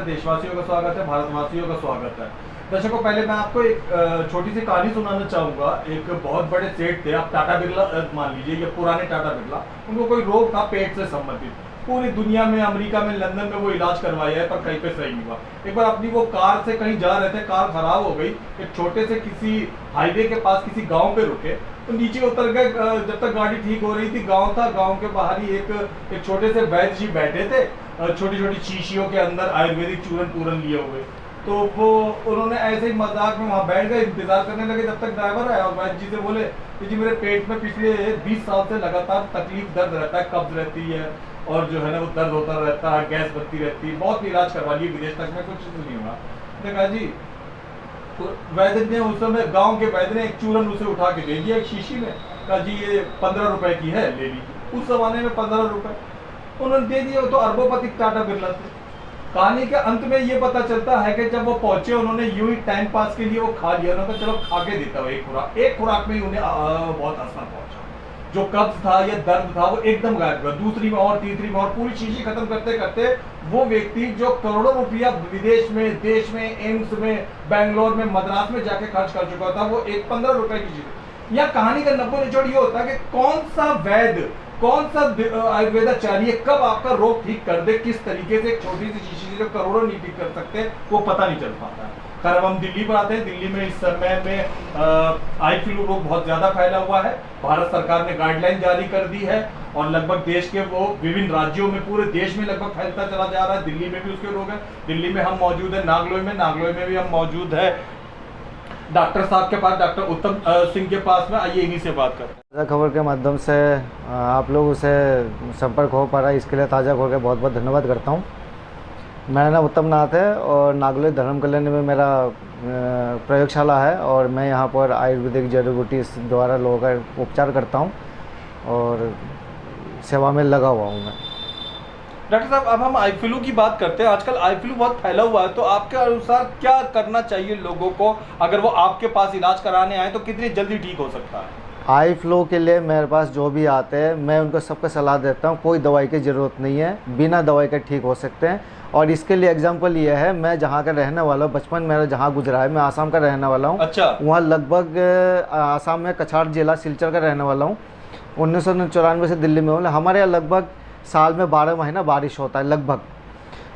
है, देशवासियों का स्वागत है, भारतवासियों का स्वागत है। दर्शकों, पहले मैं आपको एक छोटी सी कहानी सुनाना चाहूंगा। एक बहुत बड़े सेठ थे, आप टाटा बिरला मान लीजिए, ये पुराने टाटा बिरला। उनको कोई रोग था पेट से संबंधित। पूरी दुनिया में, अमेरिका में, लंदन में वो इलाज करवाया है, पर कहीं पे सही नहीं हुआ। एक बार अपनी वो कार से कहीं जा रहे थे, कार खराब हो गई। एक छोटे से किसी हाईवे के पास किसी गांव पे रुके, तो नीचे उतर गए। जब तक गाड़ी ठीक हो रही थी, गांव था, गांव के बाहर ही एक छोटे से वैद्य जी बैठे थे, छोटी छोटी शीशियों के अंदर आयुर्वेदिक चूरन पूरन लिए हुए। तो वो उन्होंने ऐसे ही मजाक में वहां बैठ गए, इंतजार करने लगे जब तक ड्राइवर आया। और वैद्य जी से बोले कि जी मेरे पेट में पिछले 20 साल से लगातार तकलीफ, दर्द रहता है, कब्ज रहती है, और जो है ना वो दर्द होता रहता है, गैस बनती रहती है, बहुत इलाज करवा लिए विदेश तक में, कुछ नहीं हुआ। देखा जी, तो वैद्य ने उस समय, गांव के वैद्य ने एक चूरन उसे उठा के दे दिया एक शीशी में, कहा जी ये 15 रुपए की है, ले लीजिए। उस जमाने में 15 रुपए उन्होंने दे दिए। तो अरबोपति टाटा बिरला थे। कहानी के अंत में ये पता चलता है कि जब वो पहुंचे, उन्होंने यूं ही टाइम पास के लिए वो खा लिया। उन्होंने चलो खा के देता हूँ एक खुराक में ही उन्हें बहुत असर पहुंचा। जो कब्ज था या दर्द था वो एकदम गायब हुआ। दूसरी में और, तीसरी में और, पूरी शीशी खत्म करते करते वो व्यक्ति जो करोड़ों रुपया विदेश में, देश में, एम्स में, बैंगलोर में, मद्रास में जाके खर्च कर चुका था, वो एक 15 रुपए की चीज। या कहानी का नब्बे निचोड़ ये होता है कि कौन सा वैद्य, कौन सा आयुर्वेदाचार्य कब आपका रोग ठीक कर दे, किस तरीके से एक छोटी सी शीशी से जो करोड़ों नहीं ठीक कर सकते, वो पता नहीं चल पाता है। खैर, अब हम दिल्ली पर आते हैं। दिल्ली में इस समय में आई फ्लू रोग बहुत ज्यादा फैला हुआ है। भारत सरकार ने गाइडलाइन जारी कर दी है और लगभग देश के वो विभिन्न राज्यों में, पूरे देश में लगभग फैलता चला जा रहा है। दिल्ली में भी उसके रोग है। दिल्ली में हम मौजूद है नागलोई में, नागलोई में भी हम मौजूद है डॉक्टर साहब के पास, डॉक्टर उत्तम सिंह के पास में। आइए इन्हीं से बात करते हैं। ताज़ा खबर के माध्यम से आप लोगों से संपर्क हो पा रहा है, इसके लिए ताज़ा खबर का बहुत बहुत धन्यवाद करता हूँ। मेरा नाम उत्तम नाथ है और नागलोई धर्म कल्याण में मेरा प्रयोगशाला है और मैं यहाँ पर आयुर्वेदिक जड़ी बूटी द्वारा लोगों का उपचार करता हूँ और सेवा में लगा हुआ हूँ मैं। डॉक्टर साहब, अब हम आई फ्लू की बात करते हैं। आजकल आई फ्लू बहुत फैला हुआ है, तो आपके अनुसार क्या करना चाहिए लोगों को? अगर वो आपके पास इलाज कराने आए तो कितनी जल्दी ठीक हो सकता है? आई फ्लू के लिए मेरे पास जो भी आते हैं, मैं उनको सबको सलाह देता हूँ, कोई दवाई की ज़रूरत नहीं है, बिना दवाई के ठीक हो सकते हैं। और इसके लिए एग्जांपल ये है, मैं जहाँ का रहने वाला हूँ, बचपन मेरा जहाँ गुजरा है, मैं आसाम का रहने वाला हूँ। अच्छा। वहाँ लगभग आसाम में कछार जिला सिलचर का रहने वाला हूँ। 1994 से दिल्ली में हूँ। हमारे यहाँ लगभग साल में 12 महीना बारिश होता है लगभग।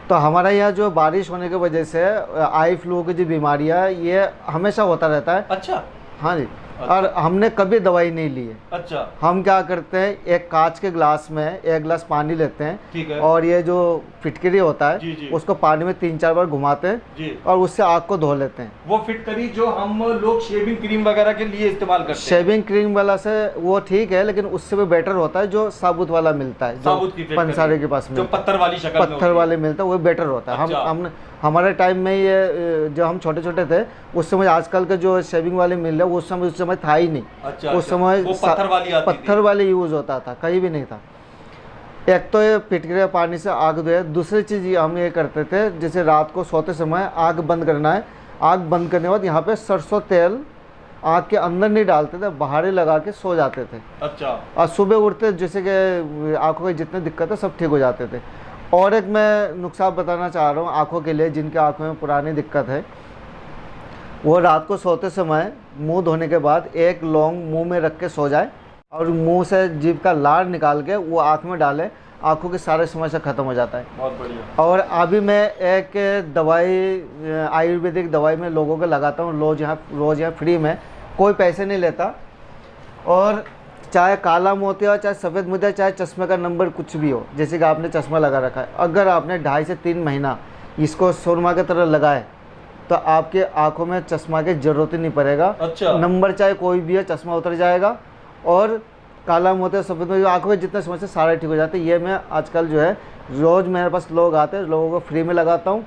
तो हमारे यहाँ जो बारिश होने की वजह से आई फ्लू की जो बीमारियाँ ये हमेशा होता रहता है। अच्छा। हाँ जी। और हमने कभी दवाई नहीं ली है। अच्छा। हम क्या करते हैं, एक कांच के ग्लास में 1 गिलास पानी लेते हैं। ठीक है। और ये जो फिटकरी होता है, जी। उसको पानी में 3-4 बार घुमाते हैं जी। और उससे आग को धो लेते हैं। वो फिटकरी जो हम लोग शेविंग क्रीम वगैरह के लिए इस्तेमाल करते हैं। शेविंग क्रीम वाला से वो ठीक है, लेकिन उससे भी बेटर होता है जो साबुत वाला मिलता है, साबुत की पंसारे के पास जो पत्थर वाली शक्ल में, पत्थर वाले मिलता है, वो बेटर होता है। अच्छा। हम हमारे टाइम में ये जब हम छोटे छोटे थे उस समय, आजकल के जो शेविंग वाले मिल रहे हैं उस समय था ही नहीं। अच्छा। उस समय वो पत्थर वाली यूज होता था, कहीं भी नहीं था। एक तो ये फिटकरी पानी से आग धोए। दूसरी चीज़ हम ये करते थे, जैसे रात को सोते समय आग बंद करना है, आग बंद करने के बाद यहाँ पे सरसों तेल आग के अंदर नहीं डालते थे, बाहर ही लगा के सो जाते थे। अच्छा। और सुबह उठते जैसे कि आंखों की जितनी दिक्कत है सब ठीक हो जाते थे। और एक मैं नुस्खा बताना चाह रहा हूँ आँखों के लिए, जिनके आँखों में पुरानी दिक्कत है, वो रात को सोते समय मुंह धोने के बाद एक लौंग मुंह में रख के सो जाए और मुंह से जीभ का लार निकाल के वो आँख में डाले, आँखों की सारी समस्या खत्म हो जाता है। बहुत बढ़िया। और अभी मैं एक दवाई, आयुर्वेदिक दवाई में लोगों को लगाता हूँ रोज़ यहाँ फ्री में, कोई पैसे नहीं लेता। और चाहे काला मोतिया, चाहे सफ़ेद मोतिया, चाहे चश्मे का नंबर कुछ भी हो, जैसे कि आपने चश्मा लगा रखा है, अगर आपने 2.5 से 3 महीना इसको सुरमा की तरह लगाए तो आपके आंखों में चश्मा की जरूरत ही नहीं पड़ेगा। अच्छा। नंबर चाहे कोई भी है, चश्मा उतर जाएगा। और काला मोतिया, सफ़ेद मोतिया, आंखों में जितने समस्या सारे ठीक हो जाते हैं। ये मैं आजकल जो है रोज़ मेरे पास लोग आते हैं, लोगों को फ्री में लगाता हूँ।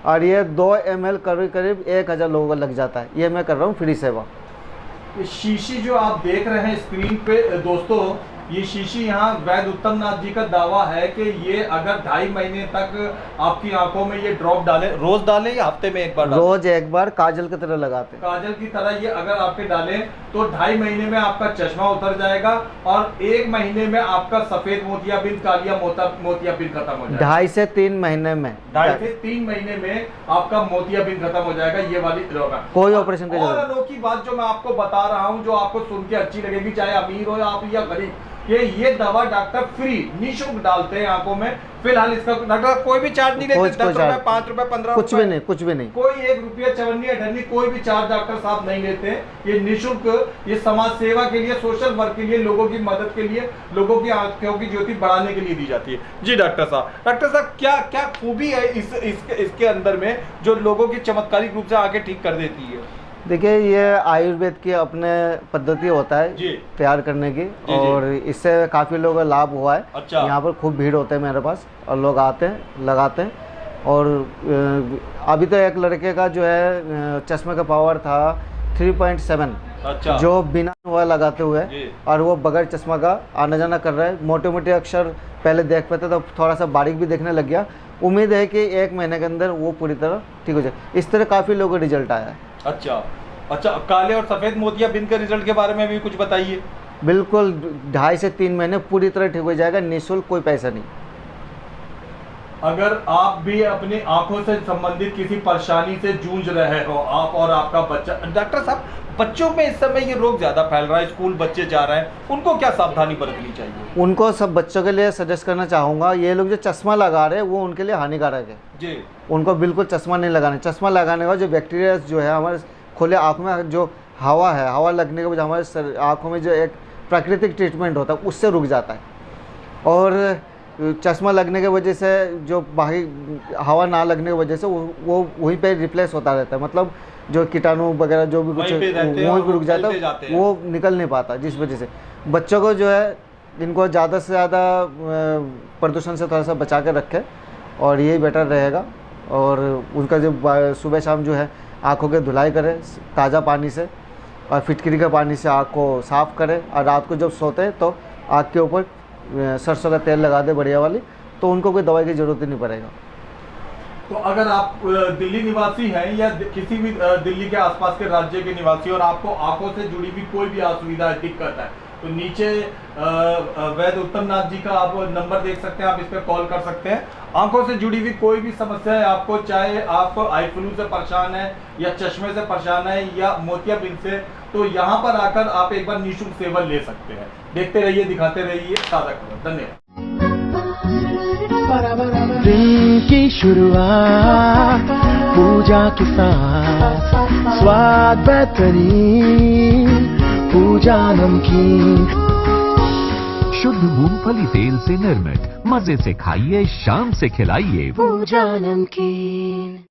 और ये 2 ml करीब 1000 लोगों का लग जाता है। ये मैं कर रहा हूँ फ्री सेवा। शीशी जो आप देख रहे हैं स्क्रीन पे दोस्तों, ये शीशी यहाँ वैद्य उत्तम नाथ जी का दावा है कि ये अगर 2.5 महीने तक आपकी आंखों में ये ड्रॉप डालें, रोज डालें या हफ्ते में एक बार डालें? रोज एक बार, काजल की तरह लगाते हैं। काजल की तरह ये अगर आपके डालें तो 2.5 महीने में आपका चश्मा उतर जाएगा और 1 महीने में आपका सफेद मोतियाबिंद, कालिया मोतियाबिंद खत्म हो जाएगा। 2.5 से 3 महीने में, 2.5 से 3 महीने में आपका मोतियाबिंद खत्म हो जाएगा। ये वाली रोग कोई ऑपरेशन की और जरूरत अनोखी बात जो मैं आपको बता रहा हूं, जो आपको सुन के अच्छी लगेगी, चाहे अमीर हो आप या गरीब, ये दवा डॉक्टर फ्री निःशुल्क डालते हैं आंखों में। फिलहाल इसका डॉक्टर कोई भी चार्ज नहीं लेते, 10 रुपए, 5 रुपए, 15 कुछ भी नहीं, कुछ भी नहीं, कोई 1 रुपया चवन्नी अठन्नी कोई भी चार्ज डॉक्टर साहब नहीं लेते। ये निःशुल्क, ये समाज सेवा के लिए, सोशल वर्क के लिए, लोगों की मदद के लिए, लोगों की आंखों की ज्योति बढ़ाने के लिए दी जाती है। जी डॉक्टर साहब क्या क्या खूबी है इसके अंदर में जो लोगों की चमत्कारिक रूप से आगे ठीक कर देती है? देखिए, ये आयुर्वेद की अपने पद्धति होता है जी। तैयार करने की, और इससे काफ़ी लोगों को लाभ हुआ है। अच्छा। यहाँ पर खूब भीड़ होते हैं मेरे पास, और लोग आते हैं, लगाते हैं। और अभी तो एक लड़के का जो है चश्मे का पावर था 3.7, अच्छा, जो बिना हुआ लगाते हुए, और वो बगैर चश्मा का आना जाना कर रहा है। मोटे मोटे अक्षर पहले देख पाते, तो थोड़ा सा बारीक भी देखने लग गया। उम्मीद है कि 1 महीने के अंदर वो पूरी तरह ठीक हो जाए। इस तरह काफ़ी लोगों को रिजल्ट आया है। अच्छा, काले और सफेद मोतियाबिंद के रिजल्ट के बारे में भी कुछ बताइए। बिल्कुल 2.5 से 3 महीने पूरी तरह ठीक हो जाएगा, निःशुल्क, कोई पैसा नहीं। अगर आप भी अपनी आंखों से संबंधित किसी परेशानी से जूझ रहे हो, आप और आपका बच्चा, डॉक्टर साहब बच्चों में इस समय ये रोग ज्यादा फैल रहा है, स्कूल बच्चे जा रहे हैं, उनको क्या सावधानी बरतनी चाहिए? उनको सब बच्चों के लिए सजेस्ट करना चाहूँगा, ये लोग जो चश्मा लगा रहे हैं वो उनके लिए हानिकारक है जी। उनको बिल्कुल चश्मा नहीं लगाना। चश्मा लगाने का जो बैक्टीरिया जो है हमारे खुले आँखों में, जो हवा है, हवा लगने के वजह हमारे आँखों में जो एक प्राकृतिक ट्रीटमेंट होता है उससे रुक जाता है। और चश्मा लगने की वजह से जो बाहरी हवा ना लगने की वजह से वो वहीं पे रिप्लेस होता रहता है, मतलब जो कीटाणु वगैरह जो भी कुछ वहीं पे रुक जाता है, वो निकल नहीं पाता। जिस वजह से बच्चों को जो है, इनको ज़्यादा से ज़्यादा प्रदूषण से थोड़ा सा बचा के रखें, और यही बेटर रहेगा। और उनका जो सुबह शाम जो है आँखों की धुलाई करें ताज़ा पानी से, और फिटकरी के पानी से आँख को साफ़ करें। और रात को जब सोते हैं तो आँख के ऊपर सरसों का तेल लगा दे बढ़िया वाली, तो उनको कोई दवाई की ज़रूरत ही नहीं पड़ेगा। तो अगर आप दिल्ली निवासी हैं या किसी भी दिल्ली के आसपास के राज्य के निवासी, और आपको आंखों से जुड़ी हुई कोई भी असुविधा है, दिक्कत है, तो नीचे वैद्य उत्तम नाथ जी का आप नंबर देख सकते हैं, आप इस पर कॉल कर सकते हैं। आंखों से जुड़ी हुई कोई भी समस्या है आपको, चाहे आप आई फ्लू से परेशान है, या चश्मे से परेशान है, या मोतियाबिंद से, तो यहाँ पर आकर आप एक बार निःशुल्क सेवा ले सकते हैं। देखते रहिए, दिखाते रहिए ताज़ा खबर। धन्यवाद। दिन की शुरुआत पूजा के साथ, स्वाद बेहतरीन, पूजा नमकीन, शुद्ध मूंगफली तेल से निर्मित, मजे से खाइए, शाम से खिलाइए पूजा नमकीन।